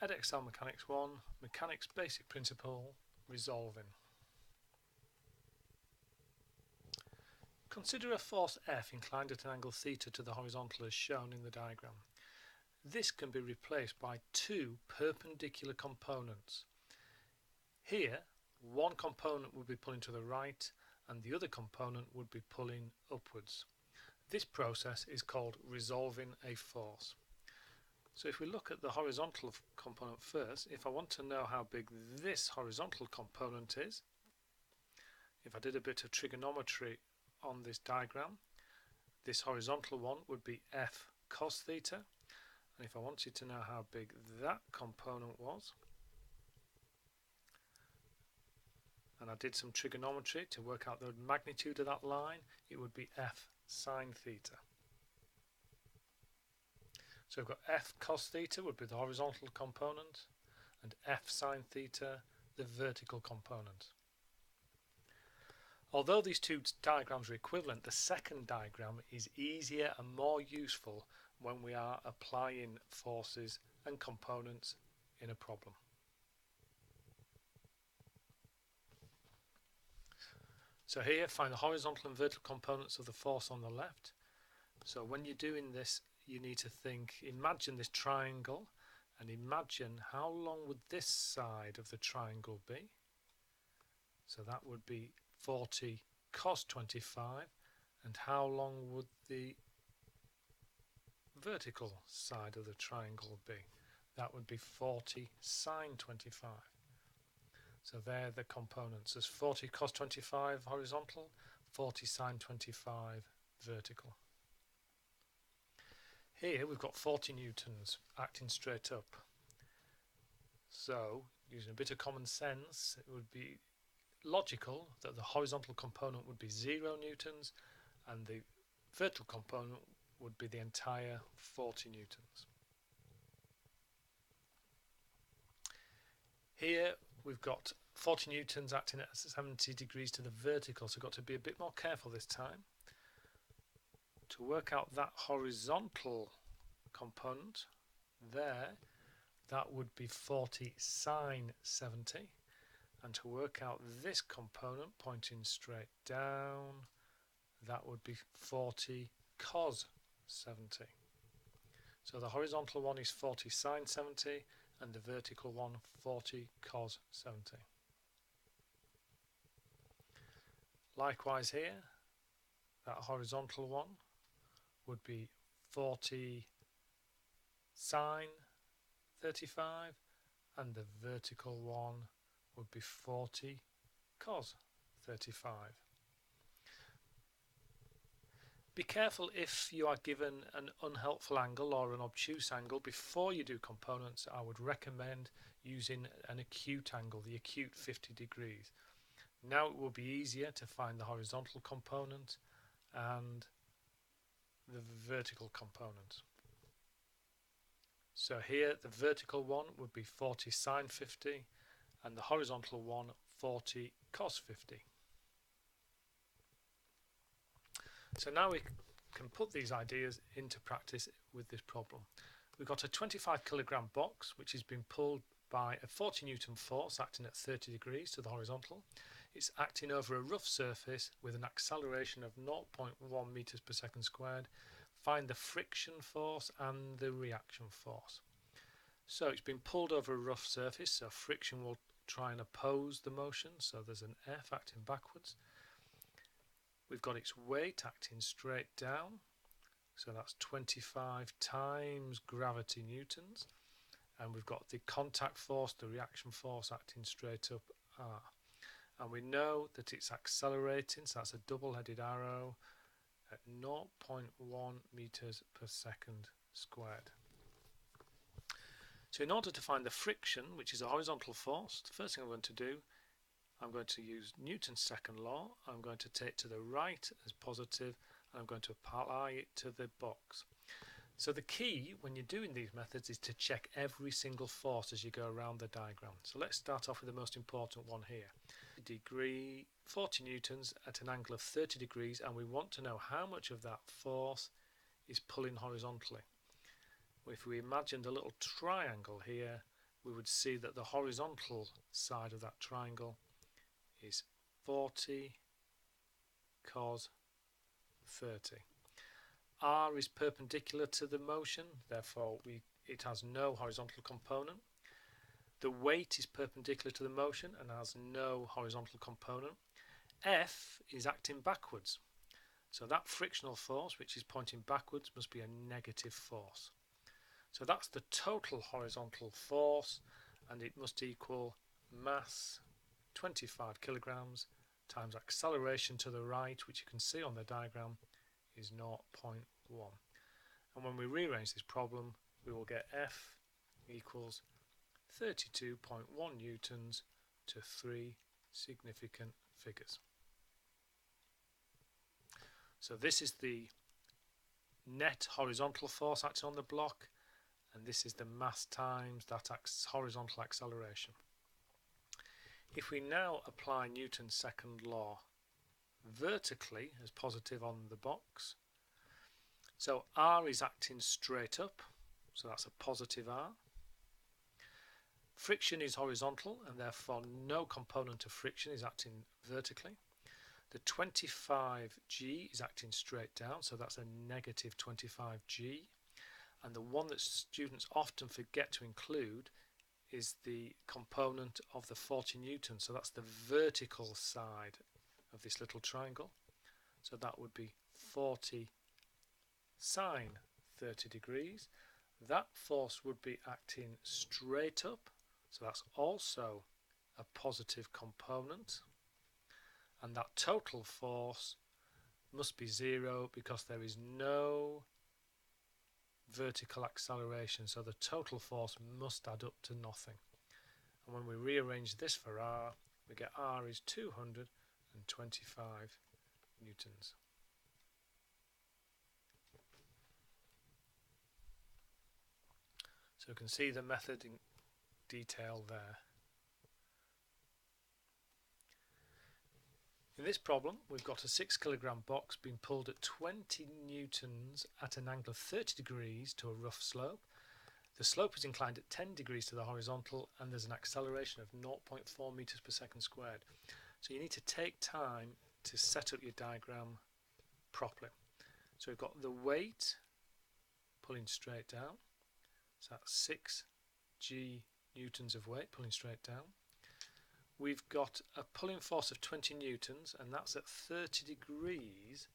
EDX Mechanics 1, Mechanics Basic Principle, Resolving. Consider a force F inclined at an angle theta to the horizontal as shown in the diagram. This can be replaced by two perpendicular components. Here, one component would be pulling to the right and the other component would be pulling upwards. This process is called resolving a force. So if we look at the horizontal component first, if I want to know how big this horizontal component is, if I did a bit of trigonometry on this diagram, this horizontal one would be F cos theta, and if I wanted to know how big that component was, and I did some trigonometry to work out the magnitude of that line, it would be F sine theta. So we've got F cos theta would be the horizontal component and F sine theta the vertical component. Although these two diagrams are equivalent, the second diagram is easier and more useful when we are applying forces and components in a problem. So here, find the horizontal and vertical components of the force on the left. So when you're doing this, you need to think, imagine this triangle and imagine how long would this side of the triangle be. So that would be 40 cos 25, and how long would the vertical side of the triangle be? That would be 40 sine 25. So they're the components. There's 40 cos 25 horizontal, 40 sine 25 vertical. Here we've got 40 newtons acting straight up. So using a bit of common sense, it would be logical that the horizontal component would be 0 newtons and the vertical component would be the entire 40 newtons. Here we've got 40 newtons acting at 70 degrees to the vertical, so we've got to be a bit more careful this time. To work out that horizontal component there, that would be 40 sine 70, and to work out this component pointing straight down, that would be 40 cos 70. So the horizontal one is 40 sine 70 and the vertical one 40 cos 70. Likewise here, that horizontal one would be 40 sine 35 and the vertical one would be 40 cos 35. Be careful if you are given an unhelpful angle or an obtuse angle. Before you do components, I would recommend using an acute angle, the acute 50 degrees. Now it will be easier to find the horizontal component and the vertical component. So here the vertical one would be 40 sine 50 and the horizontal one 40 cos 50. So now we can put these ideas into practice with this problem. We've got a 25 kilogram box which has been pulled by a 40 newton force acting at 30 degrees to the horizontal. It's acting over a rough surface with an acceleration of 0.1 meters per second squared. Find the friction force and the reaction force. So it's been pulled over a rough surface, so friction will try and oppose the motion, so there's an F acting backwards. We've got its weight acting straight down, so that's 25 times gravity newtons, and we've got the contact force, the reaction force acting straight up R. And we know that it's accelerating, so that's a double-headed arrow at 0.1 meters per second squared. So in order to find the friction, which is a horizontal force, the first thing I'm going to do, I'm going to use Newton's second law. I'm going to take to the right as positive, and I'm going to apply it to the box. So the key when you're doing these methods is to check every single force as you go around the diagram. So let's start off with the most important one here. 40 newtons at an angle of 30 degrees, and we want to know how much of that force is pulling horizontally. If we imagine the little triangle here, we would see that the horizontal side of that triangle is 40 cos 30. R is perpendicular to the motion, therefore it has no horizontal component. The weight is perpendicular to the motion and has no horizontal component. F is acting backwards, so that frictional force, which is pointing backwards, must be a negative force. So that's the total horizontal force, and it must equal mass 25 kilograms times acceleration to the right, which you can see on the diagram is 0.1. And when we rearrange this problem, we will get F equals 32.1 newtons to 3 significant figures. So this is the net horizontal force acting on the block, and this is the mass times that horizontal acceleration. If we now apply Newton's second law vertically as positive on the box, so R is acting straight up, so that's a positive R. Friction is horizontal, and therefore no component of friction is acting vertically. The 25G is acting straight down, so that's a negative 25G. And the one that students often forget to include is the component of the 40 newtons, so that's the vertical side of this little triangle. So that would be 40 sine 30 degrees. That force would be acting straight up, so that's also a positive component. And that total force must be 0 because there is no vertical acceleration, so the total force must add up to nothing. And when we rearrange this for R, we get R is 225 newtons. So you can see the method in detail there. In this problem, we've got a 6 kilogram box being pulled at 20 newtons at an angle of 30 degrees to a rough slope. The slope is inclined at 10 degrees to the horizontal, and there's an acceleration of 0.4 meters per second squared. So you need to take time to set up your diagram properly. So we've got the weight pulling straight down, so that's 6 newtons of weight pulling straight down. We've got a pulling force of 20 newtons, and that's at 30 degrees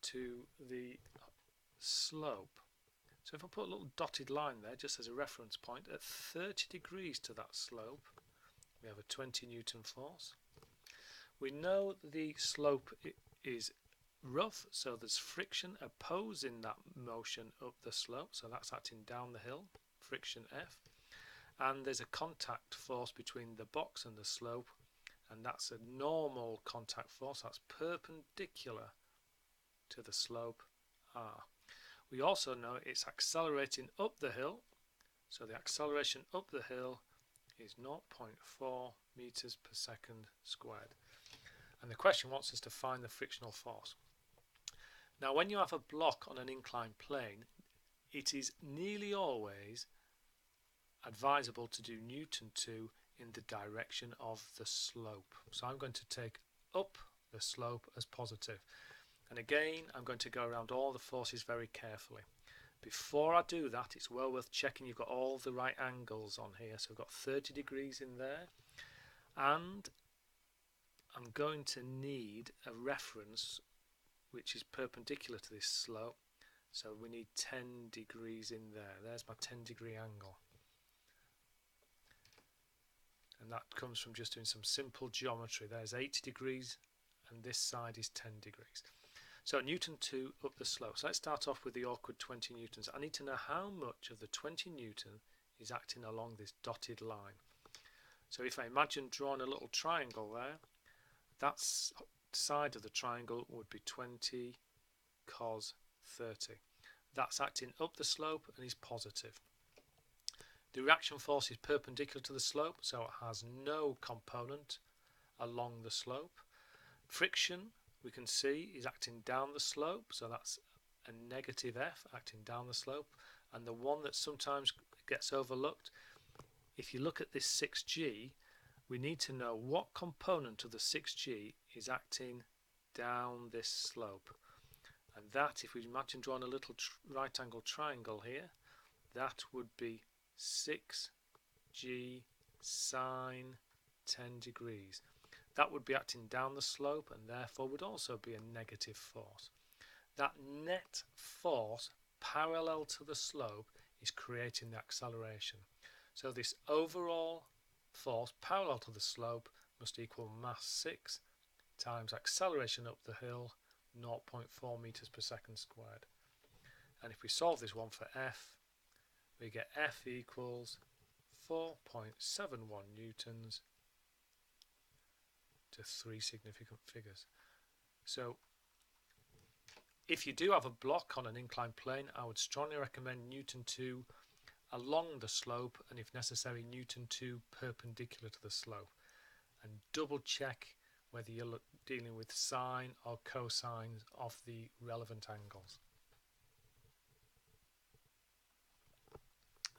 to the slope. So if I put a little dotted line there just as a reference point, at 30 degrees to that slope we have a 20 newton force. We know the slope is rough, so there's friction opposing that motion up the slope, so that's acting down the hill, friction F. And there's a contact force between the box and the slope, and that's a normal contact force, that's perpendicular to the slope R. We also know it's accelerating up the hill, so the acceleration up the hill is 0.4 meters per second squared. And the question wants us to find the frictional force. Now when you have a block on an inclined plane, it is nearly always advisable to do Newton 2 in the direction of the slope. So I'm going to take up the slope as positive. And again, I'm going to go around all the forces very carefully. Before I do that, it's well worth checking you've got all the right angles on here. So I've got 30 degrees in there. And I'm going to need a reference which is perpendicular to this slope. So we need 10 degrees in there. There's my 10 degree angle. And that comes from just doing some simple geometry. There's 80 degrees and this side is 10 degrees. So Newton 2 up the slope. So let's start off with the awkward 20 newtons. I need to know how much of the 20 newton is acting along this dotted line. So if I imagine drawing a little triangle there, that side of the triangle would be 20 cos 30. That's acting up the slope and is positive. The reaction force is perpendicular to the slope, so it has no component along the slope. Friction, we can see, is acting down the slope, so that's a negative F acting down the slope. And the one that sometimes gets overlooked if you look at this 6G, we need to know what component of the 6G is acting down this slope. And that, if we imagine drawing a little right angle triangle here, that would be 6G sine 10 degrees. That would be acting down the slope and therefore would also be a negative force. That net force parallel to the slope is creating the acceleration. So this overall force parallel to the slope must equal mass 6 times acceleration up the hill, 0.4 meters per second squared. And if we solve this one for F, we get F equals 4.71 newtons to 3 significant figures. So if you do have a block on an inclined plane, I would strongly recommend Newton 2 along the slope, and if necessary Newton 2 perpendicular to the slope, and double check whether you're dealing with sine or cosines of the relevant angles.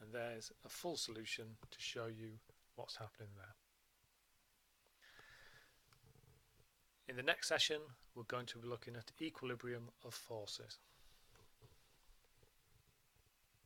And there's a full solution to show you what's happening there. In the next session, we're going to be looking at equilibrium of forces.